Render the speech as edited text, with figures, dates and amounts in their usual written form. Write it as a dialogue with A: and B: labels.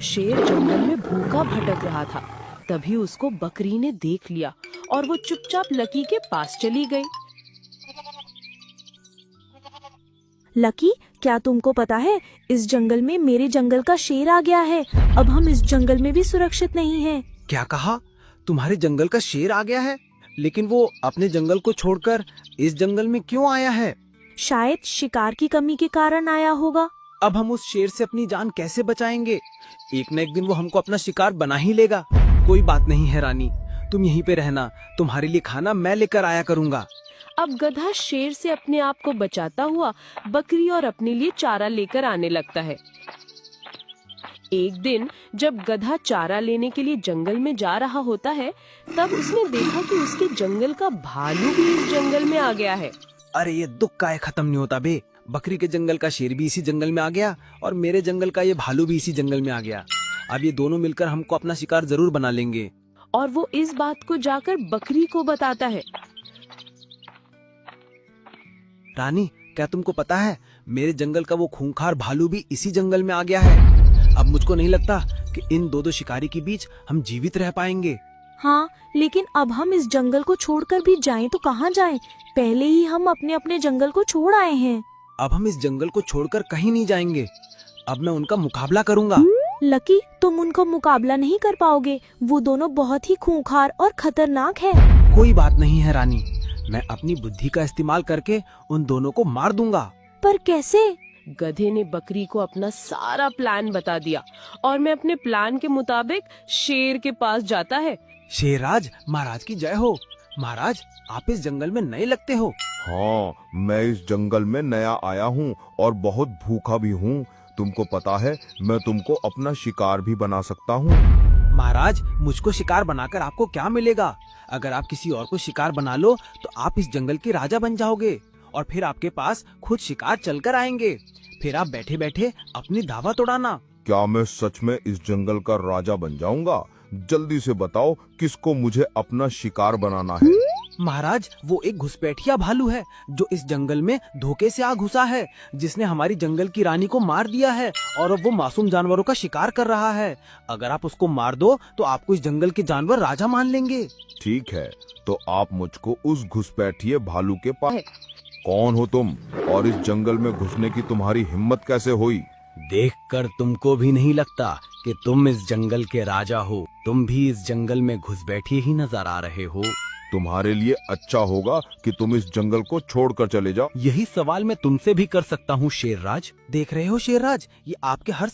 A: शेर जंगल में भूखा भटक रहा था। तभी उसको बकरी ने देख लिया और वो चुपचाप लकी के पास चली गई।
B: लकी, क्या तुमको पता है, इस जंगल में मेरे जंगल का शेर आ गया है। अब हम इस जंगल में भी सुरक्षित नहीं हैं।
C: क्या कहा? तुम्हारे जंगल का शेर आ गया है? लेकिन वो अपने जंगल को छोड़कर इस जंगल में क्यों आया है?
B: शायद शिकार की कमी के कारण आया होगा।
C: अब हम उस शेर से अपनी जान कैसे बचाएंगे? एक न एक दिन वो हमको अपना शिकार बना ही लेगा। कोई बात नहीं है रानी, तुम यहीं पे रहना, तुम्हारे लिए खाना मैं लेकर आया करूँगा।
A: अब गधा शेर से अपने आप को बचाता हुआ बकरी और अपने लिए चारा लेकर आने लगता है। एक दिन जब गधा चारा लेने के लिए जंगल में जा रहा होता है, तब उसने देखा कि उसके जंगल का भालू भी इस जंगल में आ गया है।
C: अरे ये दुख काहे खत्म नहीं होता बे। बकरी के जंगल का शेर भी इसी जंगल में आ गया और मेरे जंगल का ये भालू भी इसी जंगल में आ गया। अब ये दोनों मिलकर हमको अपना शिकार जरूर बना लेंगे।
A: और वो इस बात को जाकर बकरी को बताता है।
C: रानी, क्या तुमको पता है, मेरे जंगल का वो खूंखार भालू भी इसी जंगल में आ गया है। अब मुझको नहीं लगता कि इन दो शिकारी के बीच हम जीवित रह पाएंगे।
B: हाँ, लेकिन अब हम इस जंगल को छोड़कर भी जाएं तो कहाँ जाएं? पहले ही हम अपने अपने जंगल को छोड़ आए हैं।
C: अब हम इस जंगल को छोड़कर कहीं नहीं जाएंगे। अब मैं उनका मुकाबला करूंगा।
B: लकी, तुम उनका मुकाबला नहीं कर पाओगे। वो दोनों बहुत ही खूंखार और खतरनाक है।
C: कोई बात नहीं है रानी, मैं अपनी बुद्धि का इस्तेमाल करके उन दोनों को मार दूंगा।
B: पर कैसे?
A: गधे ने बकरी को अपना सारा प्लान बता दिया और मैं अपने प्लान के मुताबिक शेर के पास जाता है।
C: शेरराज महाराज की जय हो। महाराज, आप इस जंगल में नए लगते हो।
D: हाँ, मैं इस जंगल में नया आया हूँ और बहुत भूखा भी हूँ। तुमको पता है, मैं तुमको अपना शिकार भी बना सकता हूँ।
C: महाराज, मुझको शिकार बनाकर आपको क्या मिलेगा? अगर आप किसी और को शिकार बना लो तो आप इस जंगल के राजा बन जाओगे और फिर आपके पास खुद शिकार चलकर आएंगे। फिर आप बैठे बैठे अपनी दावत उड़ाना।
D: क्या मैं सच में इस जंगल का राजा बन जाऊंगा? जल्दी से बताओ, किसको मुझे अपना शिकार बनाना है?
C: महाराज, वो एक घुसपैठिया भालू है जो इस जंगल में धोखे से आ घुसा है, जिसने हमारी जंगल की रानी को मार दिया है और अब वो मासूम जानवरों का शिकार कर रहा है। अगर आप उसको मार दो तो आपको इस जंगल के जानवर राजा मान लेंगे।
D: ठीक है, तो आप मुझको उस घुसपैठिए भालू के पास। कौन हो तुम और इस जंगल में घुसने की तुम्हारी हिम्मत कैसे हुई?
C: देखकर तुमको भी नहीं लगता कि तुम इस जंगल के राजा हो? तुम भी इस जंगल में घुस बैठे ही नजर आ रहे हो।
D: तुम्हारे लिए अच्छा होगा कि तुम इस जंगल को छोड़कर चले जाओ।
C: यही सवाल मैं तुमसे भी कर सकता हूँ शेरराज। देख रहे हो शेरराज, ये आपके हर